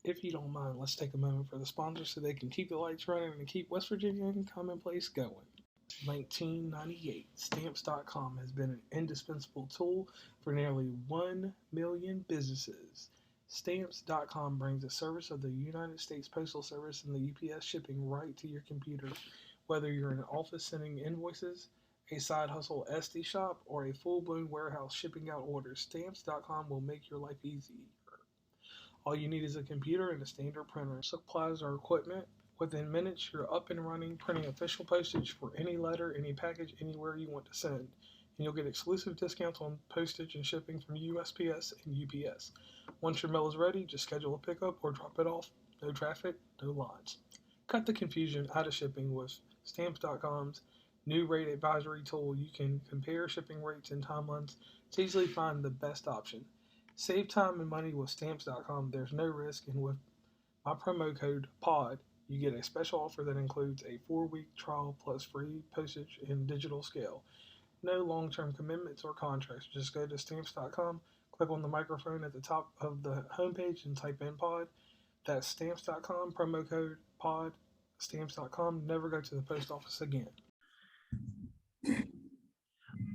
If you don't mind, let's take a moment for the sponsors so they can keep the lights running and keep West Virginia Commonplace going. 1998, Stamps.com has been an indispensable tool for nearly 1 million businesses. Stamps.com brings the service of the United States Postal Service and the UPS shipping right to your computer. Whether you're in an office sending invoices, a side hustle SD shop, or a full blown warehouse shipping out orders, Stamps.com will make your life easier. All you need is a computer and a standard printer, supplies or equipment. Within minutes, you're up and running, printing official postage for any letter, any package, anywhere you want to send. And you'll get exclusive discounts on postage and shipping from USPS and UPS. Once your mail is ready, just schedule a pickup or drop it off. No traffic, no lines. Cut the confusion out of shipping with Stamps.com's new rate advisory tool. You can compare shipping rates and timelines to easily find the best option. Save time and money with Stamps.com. There's no risk, and with my promo code POD, you get a special offer that includes a 4-week trial plus free postage and digital scale. No long term commitments or contracts. Just go to Stamps.com, click on the microphone at the top of the homepage, and type in POD. That's Stamps.com, promo code POD. Stamps.com. Never go to the post office again.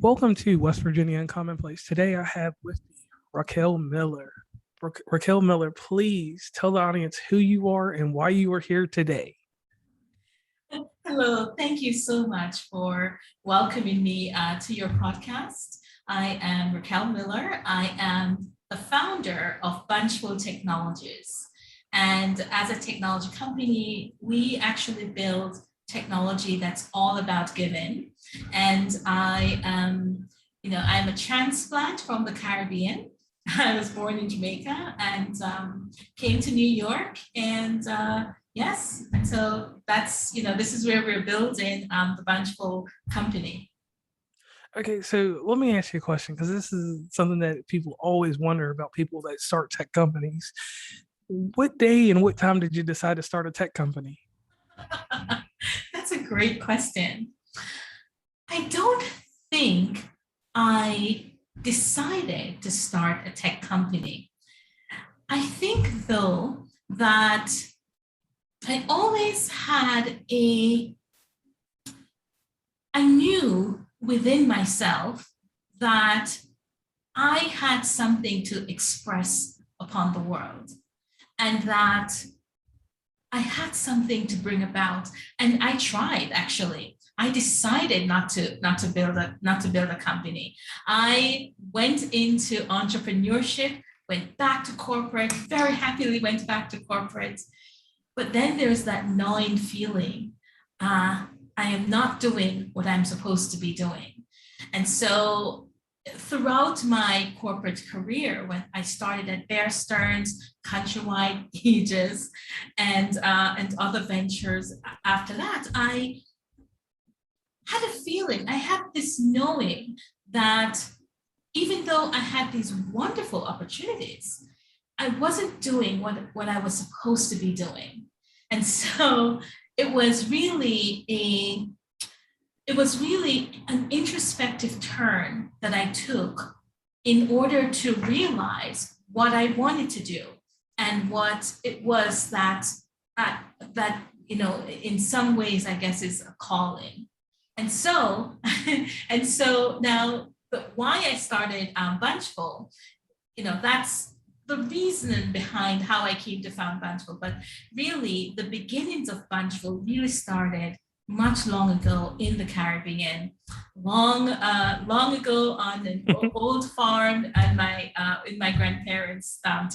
Welcome to West Virginia and Commonplace. Today I have with me Raquel Miller. Raquel Miller, please tell the audience who you are and why you are here today. Hello, thank you so much for welcoming me to your podcast. I am Raquel Miller. I am the founder of Bunchful Technologies. And as a technology company, we actually build technology that's all about giving. And I am, I'm a transplant from the Caribbean. I was born in Jamaica and came to New York, and yes, and so that's, this is where we're building the Bunchful company. Okay, so let me ask you a question, because this is something that people always wonder about people that start tech companies. What day and what time did you decide to start a tech company? That's a great question. I don't think I decided to start a tech company. I think, though, that I always had I knew within myself that I had something to express upon the world, and that I had something to bring about. And I tried, actually. I decided not to build a company. I went into entrepreneurship, went back to corporate, very happily went back to corporate. But then there's that gnawing feeling. I am not doing what I'm supposed to be doing. And so throughout my corporate career, when I started at Bear Stearns, Countrywide, Aegis, and other ventures after that, I had a feeling, I had this knowing that even though I had these wonderful opportunities, I wasn't doing what I was supposed to be doing. And so it was really an introspective turn that I took in order to realize what I wanted to do and what it was that in some ways, I guess, is a calling. And so now, why I started Bunchful, that's the reason behind how I came to found Bunchful. But really, the beginnings of Bunchful really started much long ago in the Caribbean, long ago on an old farm in my grandparents' town.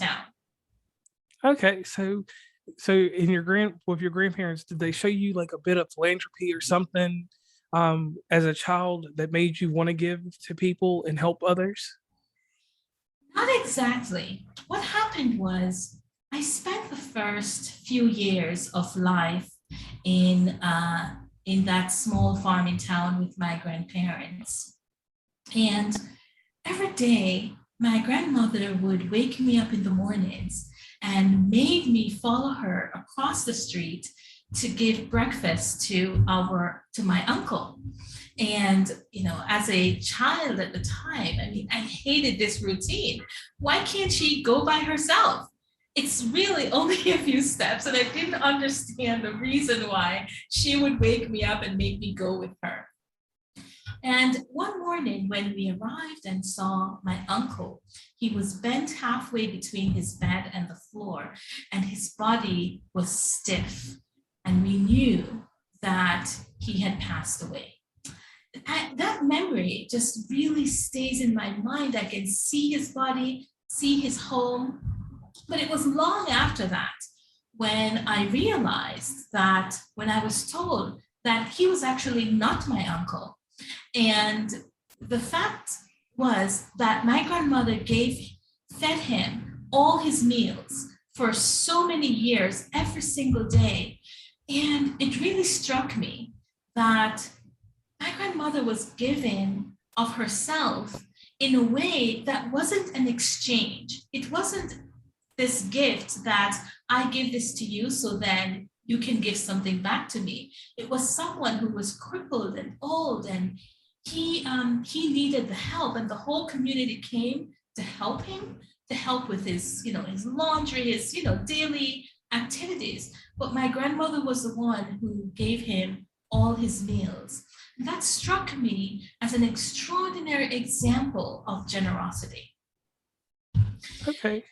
Okay, so with your grandparents, did they show you like a bit of philanthropy or something as a child that made you want to give to people and help others? Not exactly. What happened was I spent the first few years of life in that small farming town with my grandparents. And every day, my grandmother would wake me up in the mornings and made me follow her across the street to give breakfast to my uncle. And as a child at the time, I mean, I hated this routine. Why can't she go by herself? it's really only a few steps, and I didn't understand the reason why she would wake me up and make me go with her. And one morning when we arrived and saw my uncle, he was bent halfway between his bed and the floor, and his body was stiff. And we knew that he had passed away. That memory just really stays in my mind. I can see his body, see his home. But it was long after that when I realized that when I was told that he was actually not my uncle. And the fact was that my grandmother fed him all his meals for so many years, every single day. And it really struck me that my grandmother was giving of herself in a way that wasn't an exchange. It wasn't this gift that I give this to you so then you can give something back to me. It was someone who was crippled and old, and he needed the help, and the whole community came to help him, to help with his, his laundry, his, daily activities. But my grandmother was the one who gave him all his meals. And that struck me as an extraordinary example of generosity. Okay.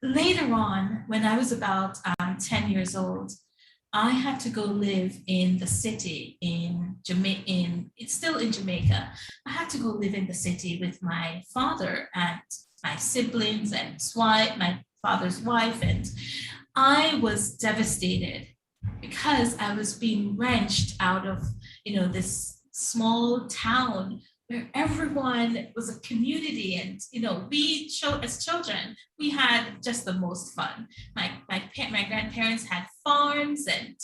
Later on, when I was about 10 years old, I had to go live in the city in Jamaica. It's still in Jamaica. I had to go live in the city with my father and my siblings and my father's wife, and I was devastated because I was being wrenched out of, this small town where everyone was a community, and we as children, we had just the most fun. My grandparents had farms, and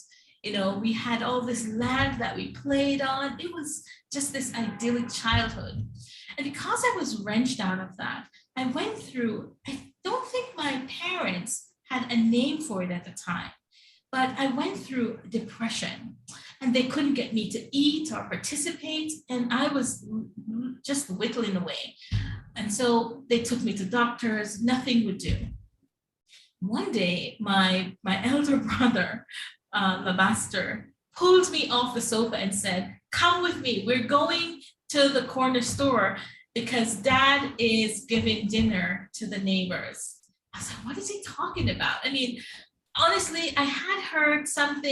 we had all this land that we played on. It was just this idyllic childhood. And because I was wrenched out of that, I went through, I don't think my parents had a name for it at the time, but I went through depression, and they couldn't get me to eat or participate, and I was just whittling away. And so they took me to doctors, nothing would do. One day, my elder brother, the master, pulled me off the sofa and said, "Come with me, we're going to the corner store because Dad is giving dinner to the neighbors." I was like, what is he talking about? I mean, honestly, I had heard some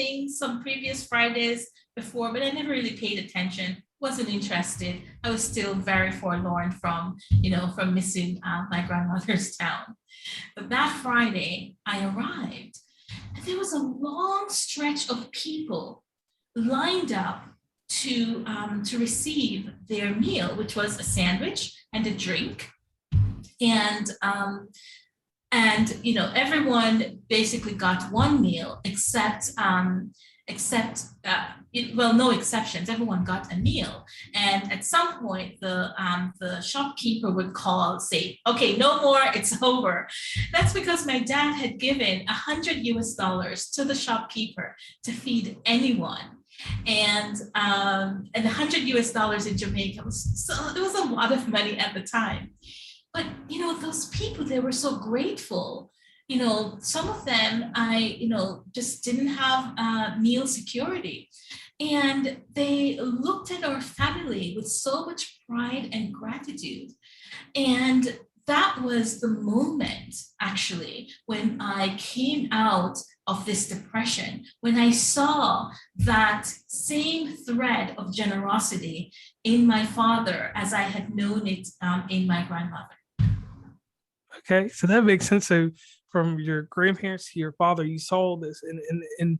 previous Fridays before, but I never really paid attention, wasn't interested. I was still very forlorn from missing my grandmother's town. But that Friday, I arrived, and there was a long stretch of people lined up to receive their meal, which was a sandwich and a drink. And everyone basically got one meal except no exceptions. Everyone got a meal, and at some point, the shopkeeper would call, say, "Okay, no more. It's over." That's because my dad had given $100 to the shopkeeper to feed anyone. And $100 in Jamaica it was a lot of money at the time. But those people, they were so grateful. Some of them, just didn't have meal security, and they looked at our family with so much pride and gratitude. And that was the moment, actually, when I came out of this depression, when I saw that same thread of generosity in my father as I had known it in my grandmother. Okay, so that makes sense. So from your grandparents to your father, you saw this, and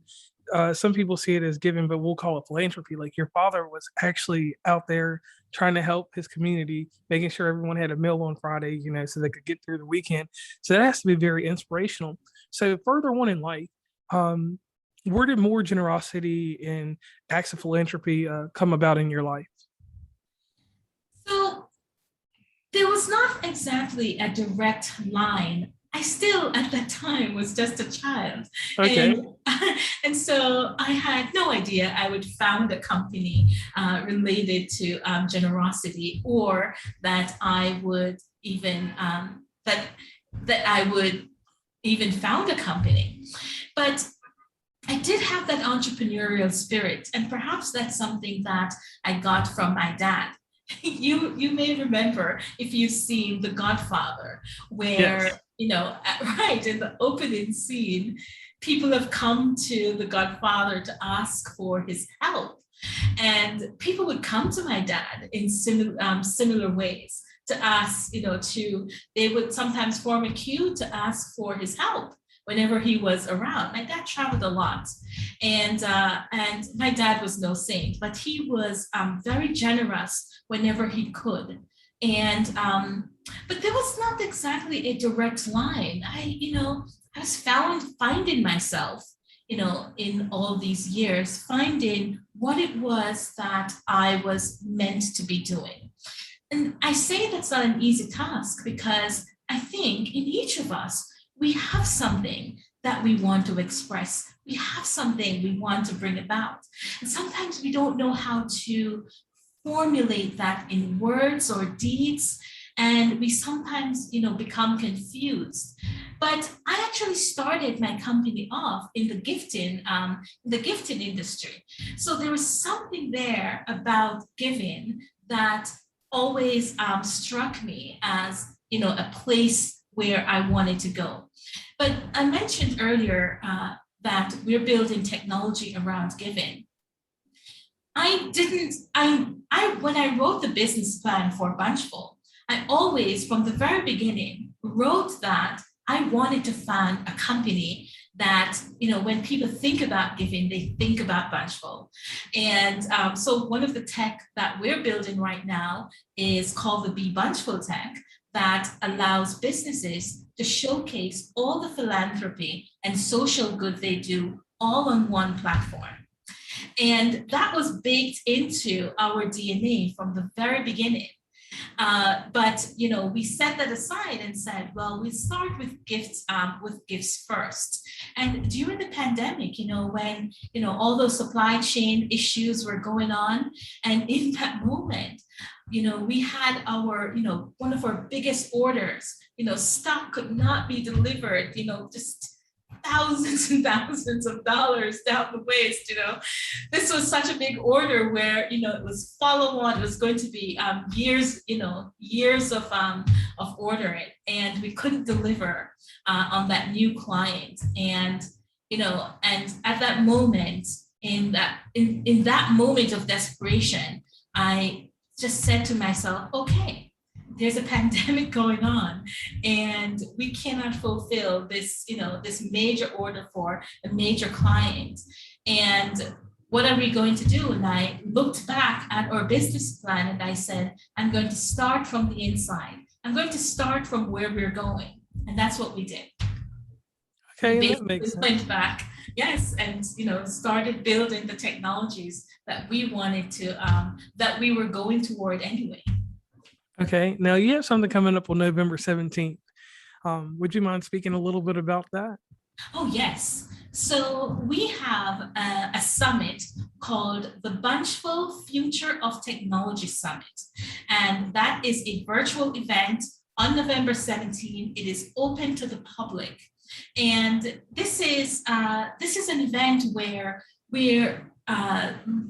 some people see it as giving, but we'll call it philanthropy. Like your father was actually out there trying to help his community, making sure everyone had a meal on Friday, so they could get through the weekend. So that has to be very inspirational. So further on in life, where did more generosity and acts of philanthropy come about in your life? So there was not exactly a direct line. I still, at that time, was just a child. Okay. And so I had no idea I would found a company related to generosity, or that I would even, that that I would even found a company. But I did have that entrepreneurial spirit, and perhaps that's something that I got from my dad. You may remember if you've seen The Godfather, where Yes. right in the opening scene, people have come to the Godfather to ask for his help, and people would come to my dad in similar ways to ask, they would sometimes form a queue to ask for his help whenever he was around. My dad traveled a lot, and my dad was no saint, but he was very generous whenever he could. And but there was not exactly a direct line. I was finding myself, in all these years, finding what it was that I was meant to be doing. And I say that's not an easy task because I think in each of us, we have something that we want to express. We have something we want to bring about. And sometimes we don't know how to formulate that in words or deeds. And we sometimes, become confused. But I actually started my company off in the gifting industry. So there was something there about giving that always struck me as, a place where I wanted to go. But I mentioned earlier that we're building technology around giving. When I wrote the business plan for Bunchful, I always, from the very beginning, wrote that I wanted to found a company that, when people think about giving, they think about Bunchful. And so one of the tech that we're building right now is called the Be Bunchful tech that allows businesses to showcase all the philanthropy and social good they do all on one platform. And that was baked into our DNA from the very beginning. But we set that aside and said, well, we start with gifts first. And during the pandemic, when all those supply chain issues were going on, and in that moment, we had our one of our biggest orders, stock could not be delivered, just thousands and thousands of dollars down the waist. This was such a big order where it was follow on. It was going to be years of ordering, and we couldn't deliver on that new client. And and at that moment, in that moment of desperation, I just said to myself, okay, there's a pandemic going on and we cannot fulfill this, this major order for a major client. And what are we going to do? And I looked back at our business plan and I said, I'm going to start from the inside. I'm going to start from where we're going. And that's what we did. Okay, we that makes sense. Went back, yes, and started building the technologies that we wanted to, that we were going toward anyway. Okay, now you have something coming up on November 17th. Would you mind speaking a little bit about that? Oh, yes. So we have a summit called the Bunchful Future of Technology Summit. And that is a virtual event on November 17th. It is open to the public. And this is an event where we're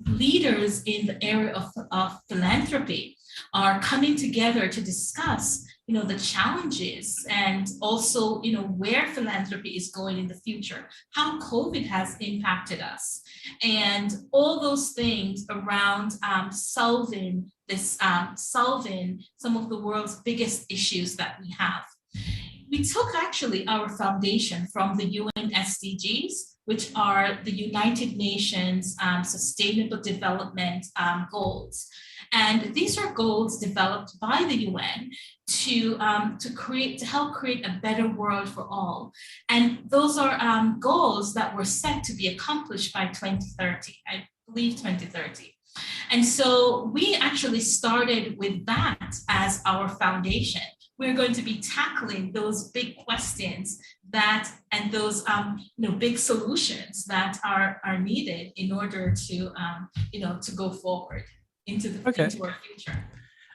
leaders in the area of philanthropy are coming together to discuss, the challenges and also, where philanthropy is going in the future, how COVID has impacted us, and all those things around solving some of the world's biggest issues that we have. We took actually our foundation from the UN SDGs, which are the United Nations Sustainable Development Goals. And these are goals developed by the UN to help create a better world for all. And those are goals that were set to be accomplished by 2030, I believe 2030. And so we actually started with that as our foundation. We're going to be tackling those big questions and those big solutions that are needed in order to to go forward into our future.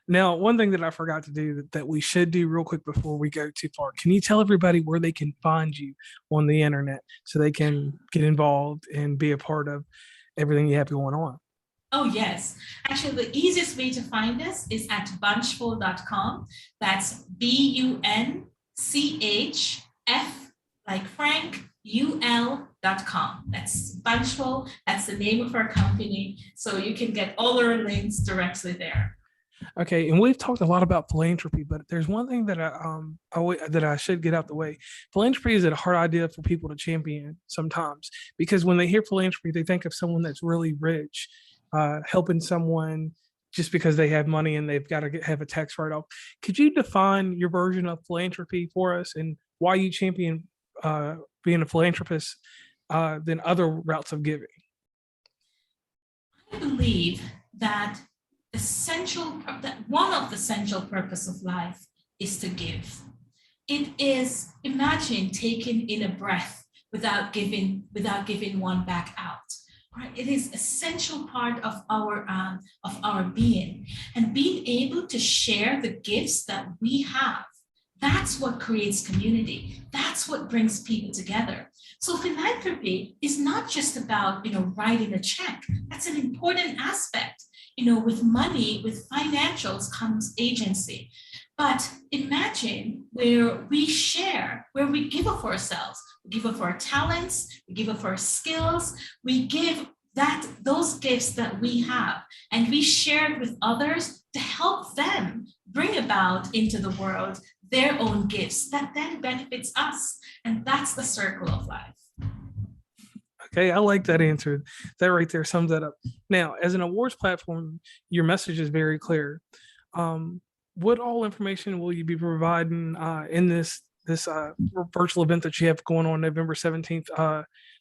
Now, one thing that I forgot to do that we should do real quick before we go too far, can you tell everybody where they can find you on the internet so they can get involved and be a part of everything you have going on? Oh, yes. Actually, the easiest way to find us is at bunchful.com. That's BUNCHF, like Frank, UL.com. That's Bunchful. That's the name of our company. So you can get all our links directly there. Okay, and we've talked a lot about philanthropy, but there's one thing that that I should get out the way. Philanthropy is a hard idea for people to champion sometimes, because when they hear philanthropy, they think of someone that's really rich, helping someone just because they have money and they've got to have a tax write-off. Could you define your version of philanthropy for us and why you champion being a philanthropist than other routes of giving? I believe that one of the essential purpose of life is to give. It is, imagine taking in a breath without giving one back out. Right? It is essential part of our being, and being able to share the gifts that we have. That's what creates community. That's what brings people together. So philanthropy is not just about, writing a check. That's an important aspect. With money, with financials comes agency. But imagine where we share, where we give of ourselves. We give of our talents, we give of our skills, we give those gifts that we have, and we share it with others to help them bring about into the world their own gifts that then benefits us. And that's the circle of life. Okay, I like that answer. That right there sums that up. Now, as an awards platform, your message is very clear. What all information will you be providing in this virtual event that you have going on November 17th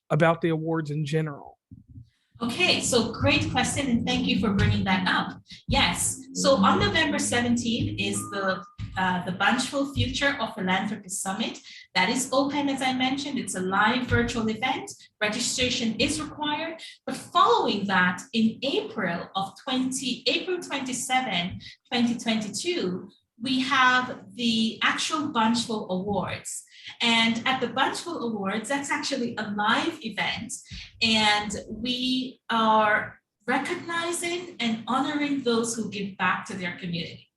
about the awards in general? Okay, so great question, and thank you for bringing that up. Yes, so on November 17th is the Bunchful Future of Philanthropy Summit. That is open, as I mentioned. It's a live virtual event. Registration is required, but following that, in April 27, 2022, we have the actual Bunchful Awards. And at the Bunchful Awards, that's actually a live event, and we are recognizing and honoring those who give back to their community.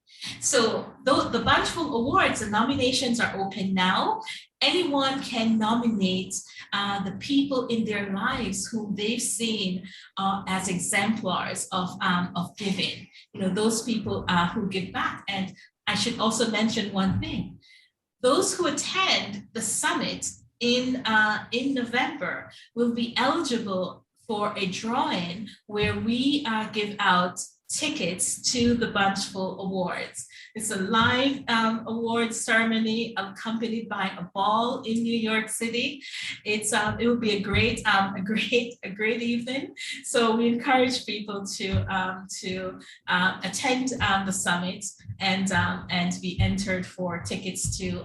So the Bunchful Awards, the nominations are open now. Anyone can nominate the people in their lives who they've seen as exemplars of giving, those people who give back. And I should also mention one thing. Those who attend the summit in November will be eligible for a drawing where we give out tickets to the Bunchful Awards. It's a live awards ceremony accompanied by a ball in New York City. It will be a great evening. So we encourage people to attend the summit and be entered for tickets to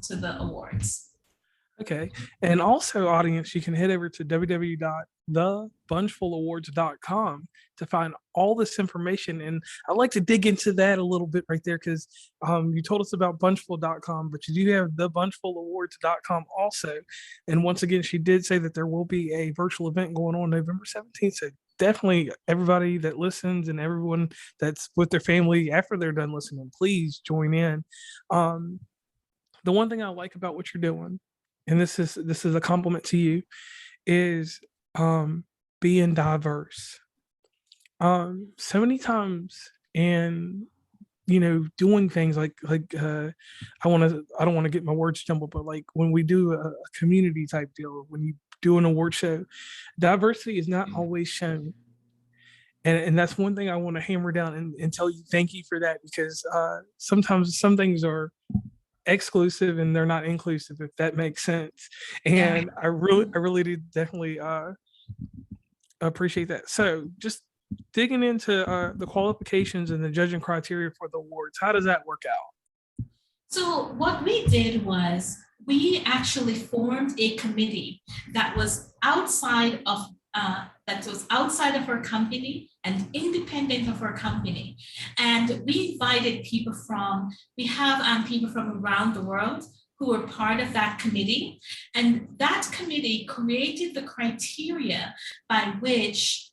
the awards. Okay, and also, audience, you can head over to www.thebunchfulawards.com to find all this information. And I'd like to dig into that a little bit right there, because you told us about bunchful.com, but you do have thebunchfulawards.com also. And once again, she did say that there will be a virtual event going on November 17th. So definitely everybody that listens and everyone that's with their family after they're done listening, please join in. The one thing I like about what you're doing, and this is a compliment to you, is being diverse. So many times, and doing things like I don't want to get my words jumbled, but like when we do a community type deal, when you do an award show, diversity is not always shown. And that's one thing I want to hammer down and tell you thank you for that, because sometimes some things are exclusive and they're not inclusive, if that makes sense. And I really do definitely appreciate that. So just digging into the qualifications and the judging criteria for the awards, how does that work out? So what we did was we actually formed a committee that was outside of that was outside of our company and independent of our company. And we invited people we have people from around the world who were part of that committee. And that committee created the criteria by which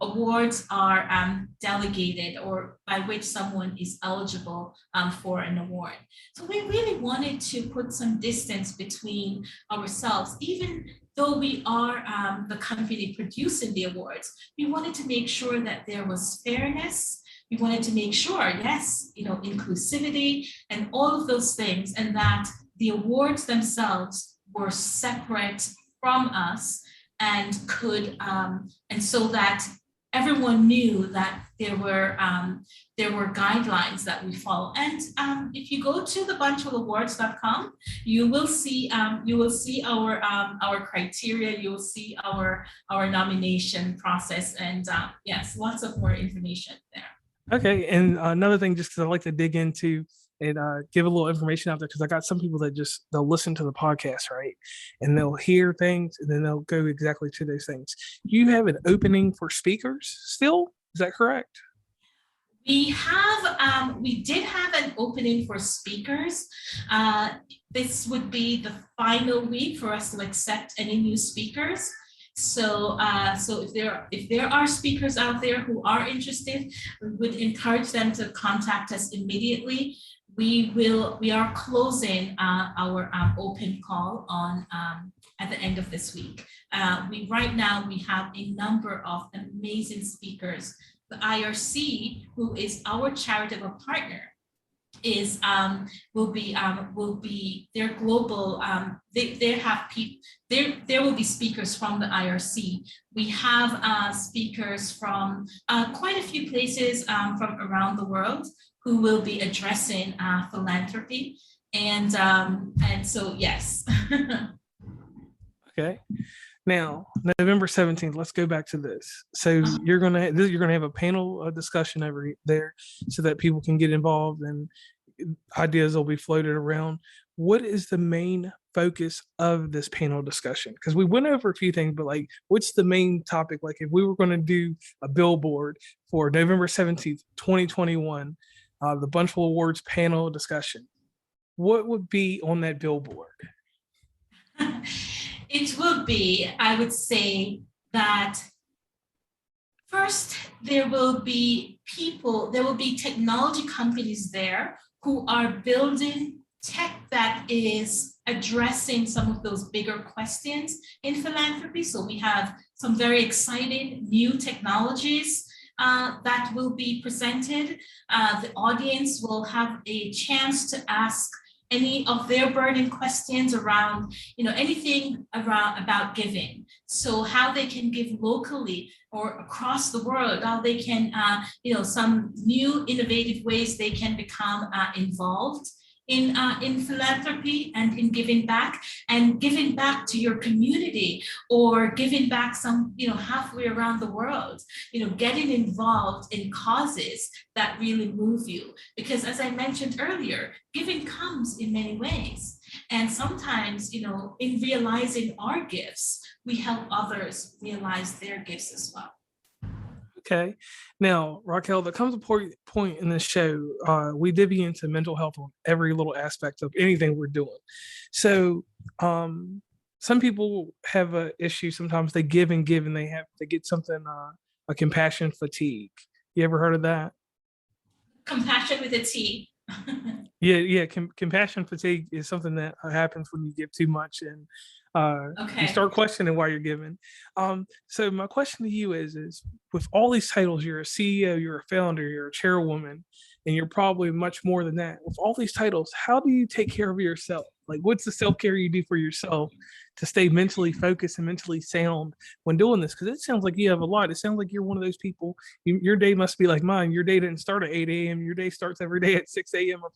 awards are delegated, or by which someone is eligible for an award. So we really wanted to put some distance between ourselves, even though we are the company producing the awards. We wanted to make sure that there was fairness. We wanted to make sure, yes, inclusivity and all of those things, and that the awards themselves were separate from us, and and so that everyone knew that there were guidelines that we follow. And if you go to the bunchfulawards.com, you will see our criteria, you will see our nomination process, and yes, lots of more information there. Okay, and another thing, just because I like to dig into and give a little information out there, because I got some people that they'll listen to the podcast, right? And they'll hear things and then they'll go exactly to those things. You have an opening for speakers still? Is that correct? We did have an opening for speakers. This would be the final week for us to accept any new speakers. So if there are speakers out there who are interested, we would encourage them to contact us immediately. We are closing our open call on at the end of this week. Right now we have a number of amazing speakers. The IRC, who is our charitable partner, will be their global. There will be speakers from the IRC. We have speakers from quite a few places from around the world who will be addressing philanthropy, and so yes. Okay. Now, November 17th, let's go back to this. So you're gonna have a panel discussion over there so that people can get involved and ideas will be floated around. What is the main focus of this panel discussion? Because we went over a few things, but like, what's the main topic? Like, if we were going to do a billboard for November 17th, 2021, the Bunchful Awards panel discussion, what would be on that billboard? It will be, I would say, that first there will be technology companies there who are building tech that is addressing some of those bigger questions in philanthropy. So we have some very exciting new technologies that will be presented. The audience will have a chance to ask any of their burning questions around, anything about giving. So how they can give locally or across the world, how they can, some new innovative ways they can become involved in philanthropy and in giving back to your community, or giving back some, halfway around the world, getting involved in causes that really move you. Because as I mentioned earlier, giving comes in many ways. And sometimes, in realizing our gifts, we help others realize their gifts as well. Okay. Now, Raquel, there comes a point in this show, we divvy into mental health on every little aspect of anything we're doing. So some people have an issue. Sometimes they give and give, and they get something, a compassion fatigue. You ever heard of that? Compassion with a T. Yeah. Compassion fatigue is something that happens when you give too much, and you start questioning why you're giving. So my question to you is with all these titles, you're a CEO, you're a founder, you're a chairwoman, and you're probably much more than that. With all these titles, how do you take care of yourself? Like, what's the self-care you do for yourself to stay mentally focused and mentally sound when doing this? Because it sounds like you have a lot. It sounds like you're one of those people. Your day must be like mine. Your day didn't start at 8 a.m. Your day starts every day at 6 a.m. or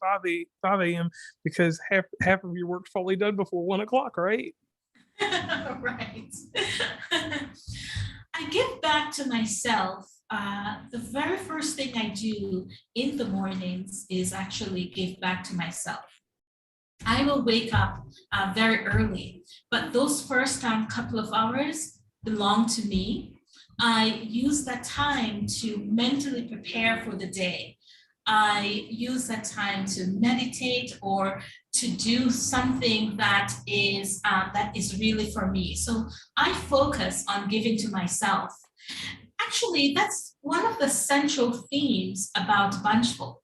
5 a.m. because half of your work's probably done before 1 o'clock, right? Right. I give back to myself. The very first thing I do in the mornings is actually give back to myself. I will wake up very early, but those first couple of hours, belong to me. I use that time to mentally prepare for the day. I use that time to meditate or to do something that is really for me. So I focus on giving to myself. Actually, that's one of the central themes about Bunchful,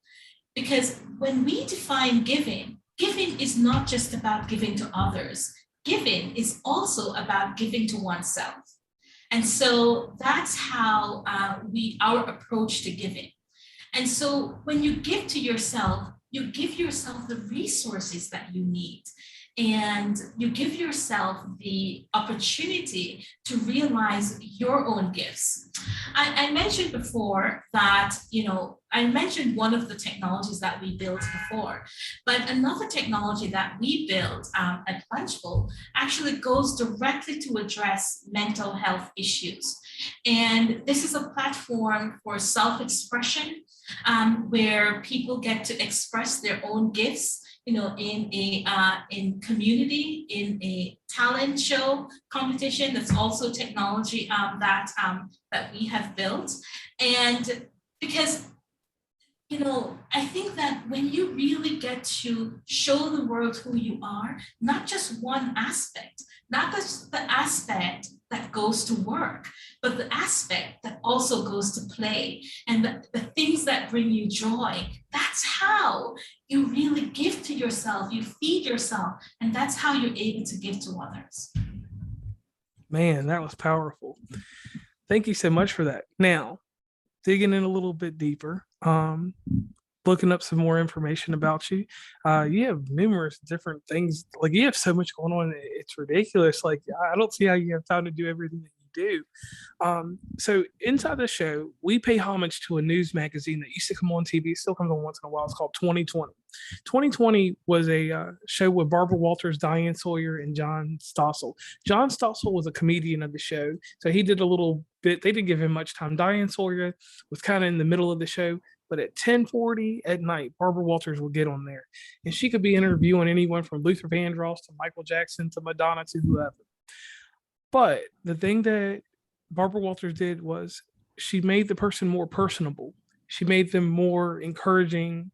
because when we define giving, giving is not just about giving to others. Giving is also about giving to oneself. And so that's how our approach to giving. And so when you give to yourself, you give yourself the resources that you need. And you give yourself the opportunity to realize your own gifts. I mentioned before that, I mentioned one of the technologies that we built before, but another technology that we built at Bunchful actually goes directly to address mental health issues. And this is a platform for self-expression, where people get to express their own gifts, in community, in a talent show competition. That's also technology that we have built. And because I think that when you really get to show the world who you are, not just one aspect, not just the aspect that goes to work, but the aspect that also goes to play and the things that bring you joy, that's how you really give to yourself, you feed yourself, and that's how you're able to give to others. Man, that was powerful. Thank you so much for that. Now, digging in a little bit deeper, looking up some more information about you. You have numerous different things. Like, you have so much going on. It's ridiculous. Like, I don't see how you have time to do everything that you do. So inside the show, we pay homage to a news magazine that used to come on TV, still comes on once in a while. It's called 2020. 2020 was a show with Barbara Walters, Diane Sawyer, and John Stossel. John Stossel was a comedian of the show, so he did a little bit. They didn't give him much time. Diane Sawyer was kind of in the middle of the show, but at 10:40 at night, Barbara Walters would get on there, and she could be interviewing anyone from Luther Vandross to Michael Jackson to Madonna to whoever. But the thing that Barbara Walters did was she made the person more personable. She made them more encouraging,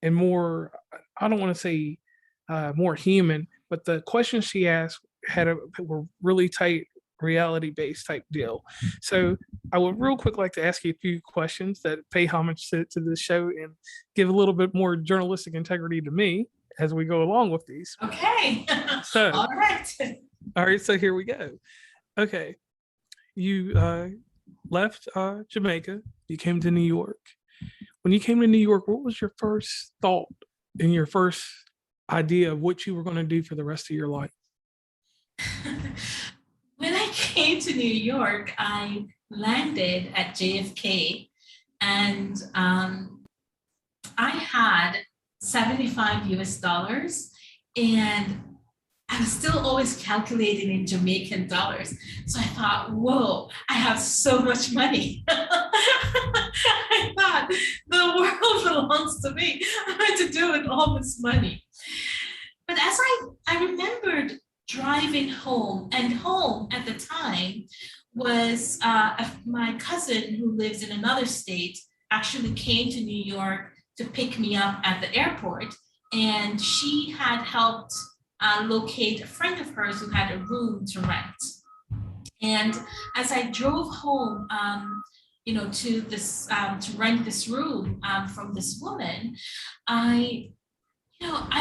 and more, I don't want to say more human, but the questions she asked were really tight, reality-based type deal. So I would real quick like to ask you a few questions that pay homage to this show and give a little bit more journalistic integrity to me as we go along with these. Okay. So, all right. So here we go. Okay. You left Jamaica. You came to New York. When you came to New York, what was your first thought and your first idea of what you were going to do for the rest of your life? When I came to New York, I landed at JFK, and I had $75 US, and I was still always calculating in Jamaican dollars. So I thought, whoa, I have so much money. I thought, the world belongs to me. I'm going to do with all this money. But as I remembered driving home, and home at the time was my cousin who lives in another state actually came to New York to pick me up at the airport. And she had helped locate a friend of hers who had a room to rent. And as I drove home, to this to rent this room from this woman, I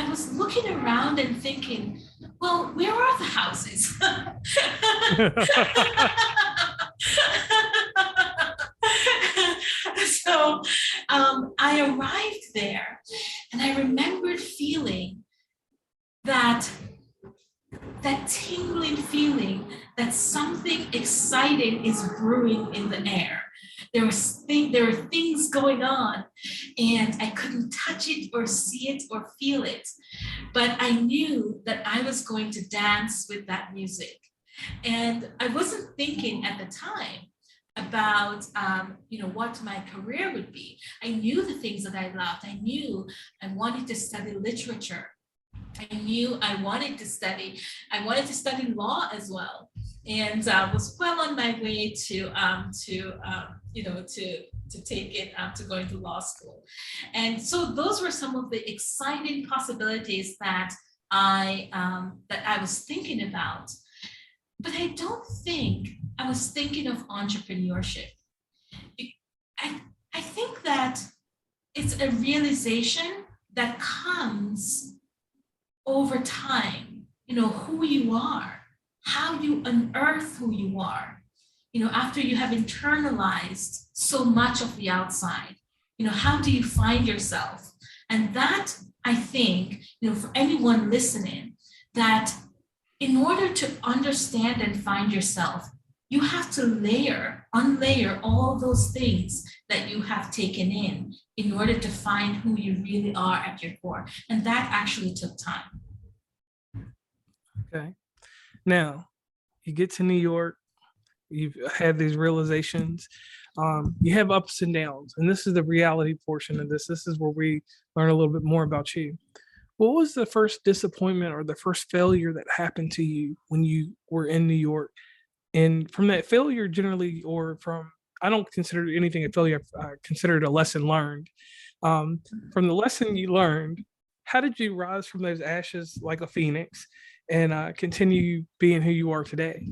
was looking around and thinking, well, where are the houses? So I arrived there, and I remembered feeling that tingling feeling that something exciting is brewing in the air. There were things going on, and I couldn't touch it or see it or feel it, but I knew that I was going to dance with that music. And I wasn't thinking at the time about what my career would be. I knew the things that I loved. I knew I wanted to study literature. I knew I wanted to study law as well. and was well on my way to take it to go into law school. And so those were some of the exciting possibilities that I was thinking about. But I don't think I was thinking of entrepreneurship. I think that it's a realization that comes over time, who you are, how you unearth who you are, after you have internalized so much of the outside, how do you find yourself? And that, I think, for anyone listening, that in order to understand and find yourself, you have to unlayer all those things that you have taken in order to find who you really are at your core. And that actually took time. Okay. Now, you get to New York, you've had these realizations, you have ups and downs, and this is the reality portion of this. This is where we learn a little bit more about you. What was the first disappointment or the first failure that happened to you when you were in New York? And from that failure, generally, or from, I don't consider anything a failure, I consider it a lesson learned. From the lesson you learned, how did you rise from those ashes like a phoenix and continue being who you are today?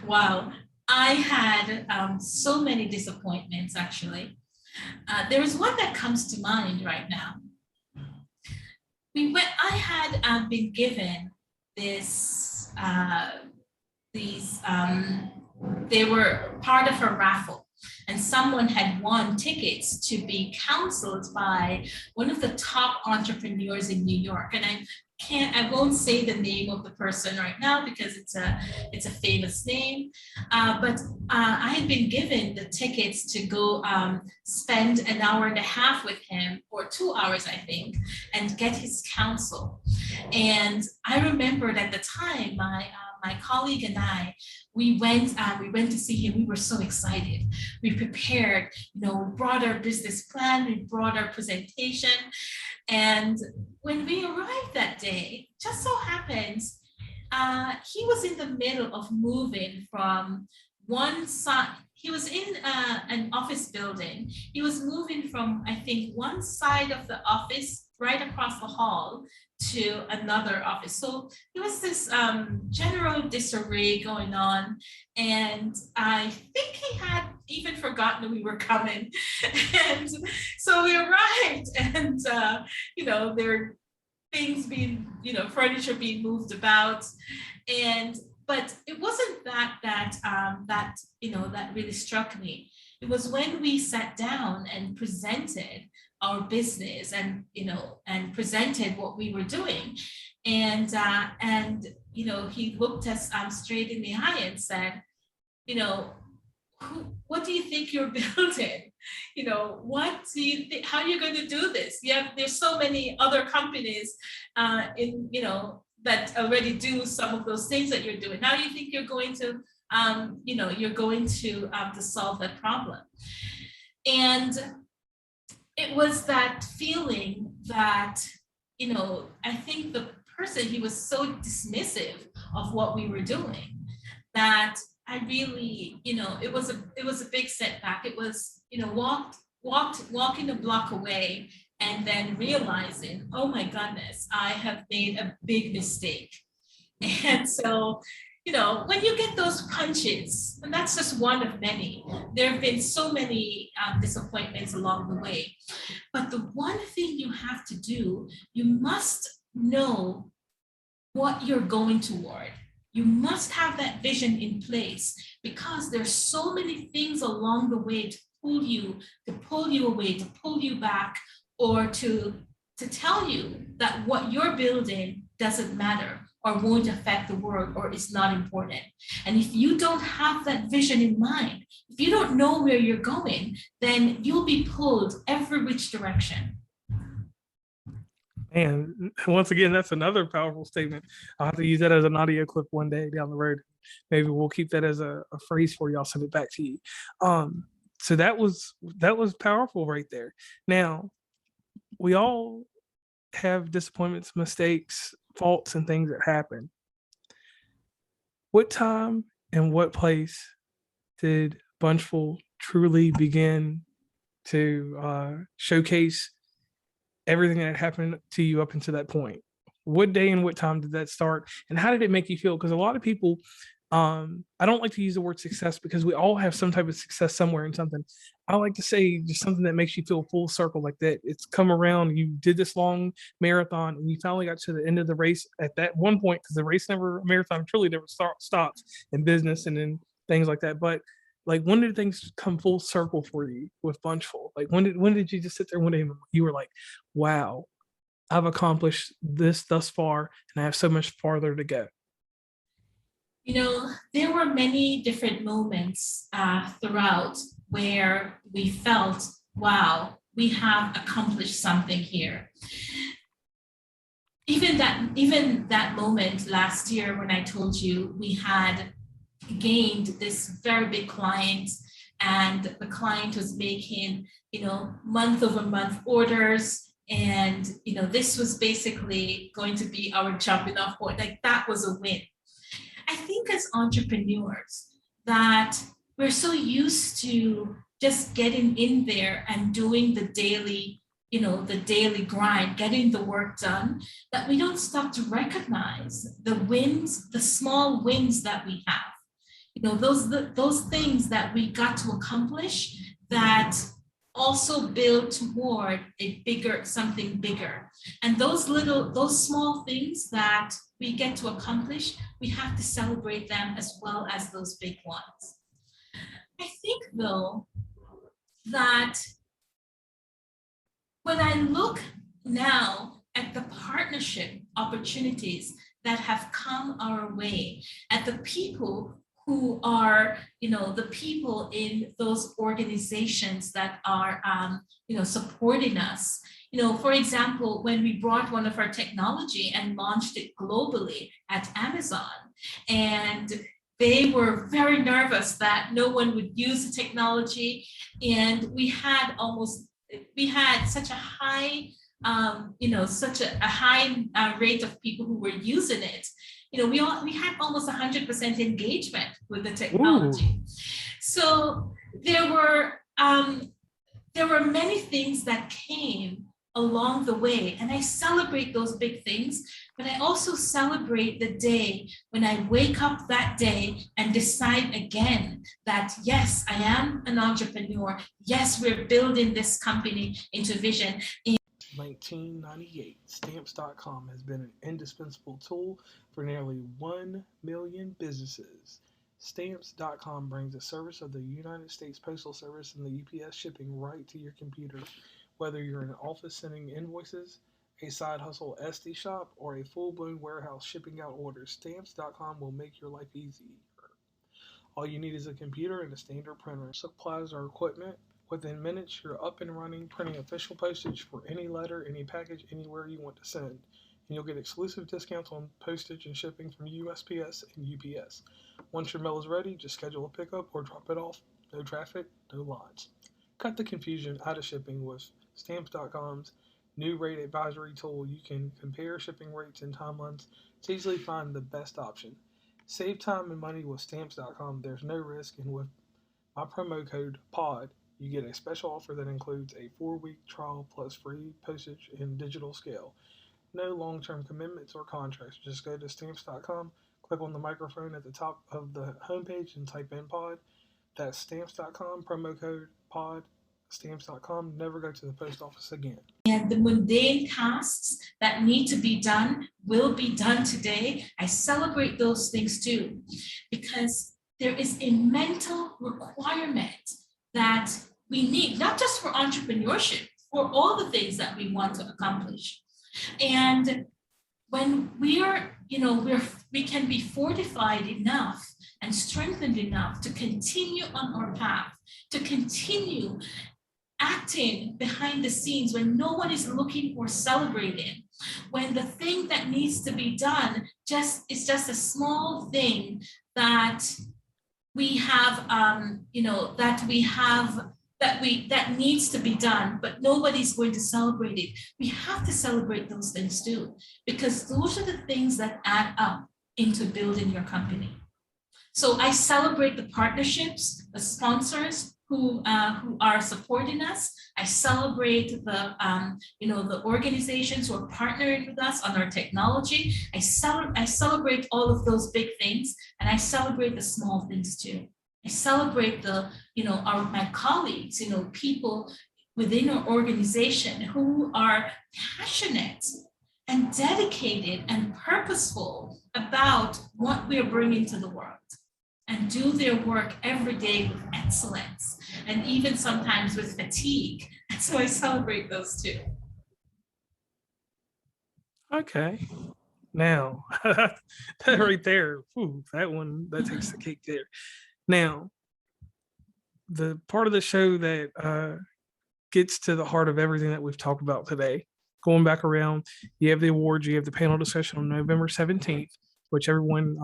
Wow. I had so many disappointments, actually. There is one that comes to mind right now. I had been given this, they were part of a raffle, and someone had won tickets to be counseled by one of the top entrepreneurs in New York. And I won't say the name of the person right now because it's a famous name. But I had been given the tickets to go spend an hour and a half with him, or 2 hours, I think, and get his counsel. And I remembered at the time, my colleague and I, we went to see him. We were so excited. We prepared, brought our business plan, we brought our presentation. And when we arrived that day, just so happens, he was in the middle of moving from one side. He was in an office building. He was moving from, I think, one side of the office right across the hall to another office. So there was this general disarray going on. And I think he had even forgotten we were coming. And so we arrived, and, there were things being, furniture being moved about. But it wasn't that really struck me. It was when we sat down and presented our business and presented what we were doing, and he looked us straight in the eye and said, what do you think you're building? What do you think? How are you going to do this? There's so many other companies that already do some of those things that you're doing. How do you think you're going to to solve that problem? And it was that feeling that, I think the person, he was so dismissive of what we were doing that I really, it was a big setback. It was, walking a block away and then realizing, oh my goodness, I have made a big mistake. And so, when you get those punches, and that's just one of many, there have been so many disappointments along the way. But the one thing you have to do, you must know what you're going toward. You must have that vision in place, because there's so many things along the way to pull you away, to pull you back, or to tell you that what you're building doesn't matter, or won't affect the world, or is not important. And if you don't have that vision in mind, if you don't know where you're going, then you'll be pulled every which direction. And once again, that's another powerful statement. I'll have to use that as an audio clip one day down the road. Maybe we'll keep that as a phrase for you. I'll send it back to you. So that was powerful right there. Now, we all have disappointments, mistakes, faults, and things that happen. What time and what place did Bunchful truly begin to showcase everything that happened to you up until that point? What day and what time did that start? And how did it make you feel? Because a lot of people, I don't like to use the word success because we all have some type of success somewhere in something. I like to say just something that makes you feel full circle, like that. It's come around. You did this long marathon and you finally got to the end of the race at that one point, because the race never, marathon truly never stops in business and in things like that. But like, when did things come full circle for you with Bunchful? Like, when did you just sit there one day and you were like, wow, I've accomplished this thus far and I have so much farther to go? There were many different moments throughout where we felt, wow, we have accomplished something here. Even that moment last year when I told you we had gained this very big client, and the client was making, month over month orders. And, this was basically going to be our jumping off point. Like, that was a win. I think as entrepreneurs that we're so used to just getting in there and doing the daily grind, getting the work done, that we don't stop to recognize the wins, the small wins that we have. Those things that we got to accomplish that also build toward something bigger. And those small things that we get to accomplish, we have to celebrate them as well as those big ones. I think, though, that when I look now at the partnership opportunities that have come our way, at the people who are, the people in those organizations that are, supporting us. For example, when we brought one of our technology and launched it globally at Amazon, and they were very nervous that no one would use the technology, and we had such a high, rate of people who were using it. We had almost 100% engagement with the technology. Ooh. So there were many things that came along the way, and I celebrate those big things, but I also celebrate the day when I wake up that day and decide again that, yes, I am an entrepreneur. Yes, we're building this company into vision. 1998, stamps.com has been an indispensable tool for nearly 1 million businesses. Stamps.com brings the service of the United States Postal Service and the UPS shipping right to your computer. Whether you're in an office sending invoices, a side hustle Etsy shop, or a full-blown warehouse shipping out orders, Stamps.com will make your life easier. All you need is a computer and a standard printer. Supplies or equipment. Within minutes, you're up and running, printing official postage for any letter, any package, anywhere you want to send. And you'll get exclusive discounts on postage and shipping from USPS and UPS. Once your mail is ready, just schedule a pickup or drop it off. No traffic, no lines. Cut the confusion out of shipping with Stamps.com's new rate advisory tool. You can compare shipping rates and timelines to easily find the best option. Save time and money with Stamps.com. There's no risk, and with my promo code POD, you get a special offer that includes a 4-week trial plus free postage and digital scale. No long-term commitments or contracts. Just go to Stamps.com, click on the microphone at the top of the homepage and type in POD. That's Stamps.com, promo code POD. Stamps.com, never go to the post office again. And the mundane tasks that need to be done will be done today. I celebrate those things too, because there is a mental requirement that we need, not just for entrepreneurship, for all the things that we want to accomplish. And when we can be fortified enough and strengthened enough to continue on our path, to continue acting behind the scenes when no one is looking or celebrating, when the thing that needs to be done is just a small thing that we have, that needs to be done, but nobody's going to celebrate it. We have to celebrate those things too, because those are the things that add up into building your company. So I celebrate the partnerships, the sponsors who are supporting us. I celebrate the organizations who are partnering with us on our technology. I celebrate all of those big things, and I celebrate the small things too. I celebrate my colleagues, people within our organization who are passionate and dedicated and purposeful about what we're bringing to the world, and do their work every day with excellence, and even sometimes with fatigue. And so I celebrate those too. Okay. Now, that right there, that takes the cake there. Now, the part of the show that gets to the heart of everything that we've talked about today, going back around, you have the awards, you have the panel discussion on November 17th, which everyone,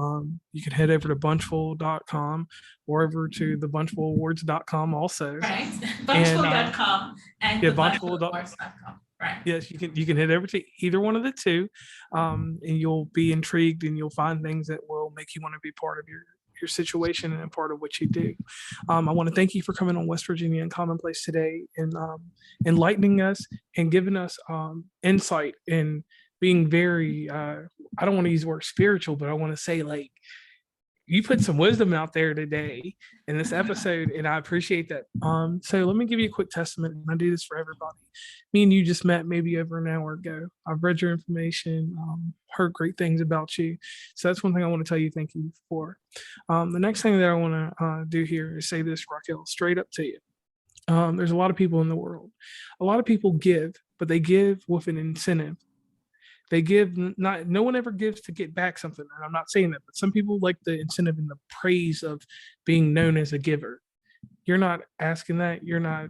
you can head over to bunchful.com or over to the bunchfulawards.com also. Right, bunchful.com and yeah, bunchfulawards.com. Right. Yes, you can head over to either one of the two, and you'll be intrigued, and you'll find things that will make you want to be part of your situation and a part of what you do. I want to thank you for coming on West Virginia and Commonplace today, and enlightening us and giving us insight, and being very, I don't want to use the word spiritual, but I want to say, like, you put some wisdom out there today in this episode, and I appreciate that. So let me give you a quick testament, and I do this for everybody. Me and you just met maybe over an hour ago. I've read your information, heard great things about you. So that's one thing I want to tell you thank you for. The next thing that I want to do here is say this, Raquel, straight up to you. There's a lot of people in the world. A lot of people give, but they give with an incentive. They give, no one ever gives to get back something. And I'm not saying that, but some people like the incentive and the praise of being known as a giver. You're not asking that. You're not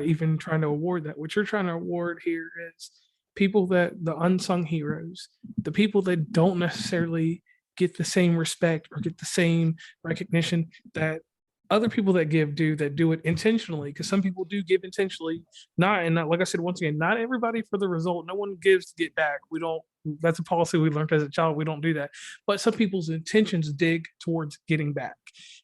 even trying to award that. What you're trying to award here is people the unsung heroes, the people that don't necessarily get the same respect or get the same recognition that other people that do it intentionally, because some people do give intentionally, not, like I said, once again, not everybody for the result. No one gives to get back. We don't, that's a policy we learned as a child. We don't do that. But some people's intentions dig towards getting back,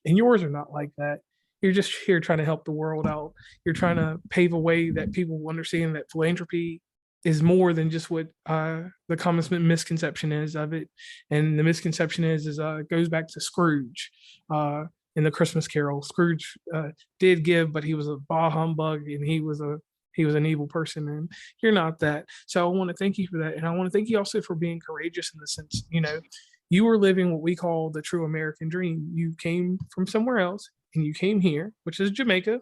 and yours are not like that. You're just here trying to help the world out. You're trying to pave a way that people understand that philanthropy is more than just what the common misconception is of it. And the misconception is goes back to Scrooge. In the Christmas Carol, Scrooge did give, but he was a bah humbug, and he was an evil person, and you're not that. So I want to thank you for that, and I want to thank you also for being courageous in the sense, you were living what we call the true American dream. You came from somewhere else, and you came here, which is Jamaica.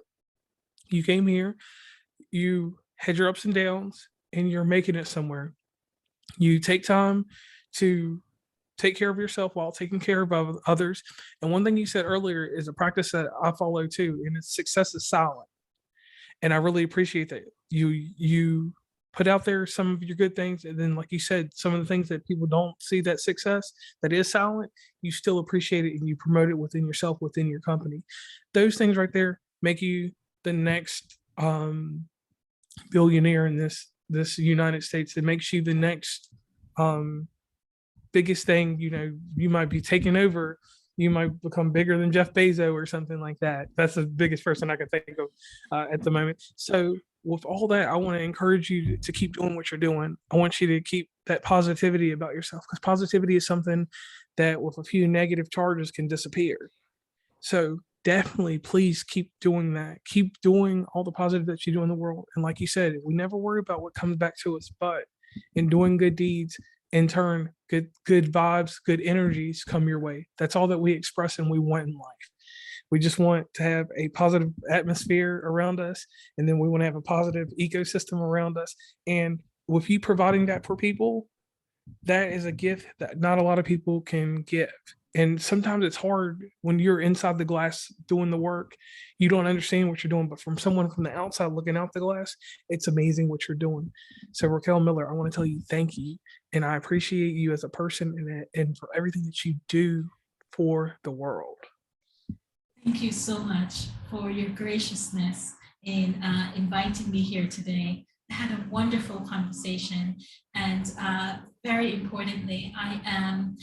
You came here, you had your ups and downs, and you're making it somewhere. You take time to take care of yourself while taking care of others. And one thing you said earlier is a practice that I follow too, and it's success is silent. And I really appreciate that. You put out there some of your good things, and then, like you said, some of the things that people don't see, that success that is silent, you still appreciate it, and you promote it within yourself, within your company. Those things right there make you the next billionaire in this United States. It makes you the next biggest thing. You might be taking over. You might become bigger than Jeff Bezos or something like that. That's the biggest person I can think of at the moment. So with all that, I want to encourage you to keep doing what you're doing. I want you to keep that positivity about yourself, because positivity is something that with a few negative charges can disappear. So definitely, please keep doing that. Keep doing all the positive that you do in the world. And like you said, we never worry about what comes back to us, but in doing good deeds, in turn, good vibes, good energies come your way. That's all that we express and we want in life. We just want to have a positive atmosphere around us, and then we want to have a positive ecosystem around us. And with you providing that for people, that is a gift that not a lot of people can give. And sometimes it's hard when you're inside the glass doing the work. You don't understand what you're doing, but from someone from the outside looking out the glass, it's amazing what you're doing. So Raquel Miller, I want to tell you thank you. And I appreciate you as a person and for everything that you do for the world. Thank you so much for your graciousness in inviting me here today. I had a wonderful conversation, and very importantly, I am,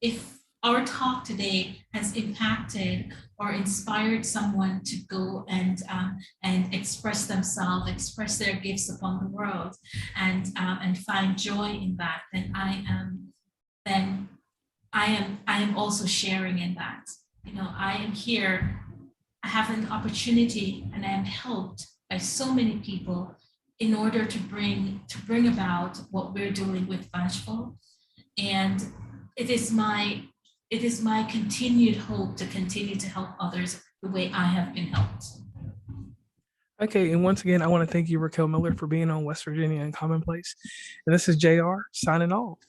if our talk today has impacted or inspired someone to go and express themselves, express their gifts upon the world, and find joy in that, then I am also sharing in that. I am here. I have an opportunity, and I am helped by so many people in order to bring about what we're doing with Bunchful. And it is my continued hope to continue to help others the way I have been helped. Okay, and once again, I want to thank you, Raquel Miller, for being on West Virginia and Commonplace. And this is JR signing off.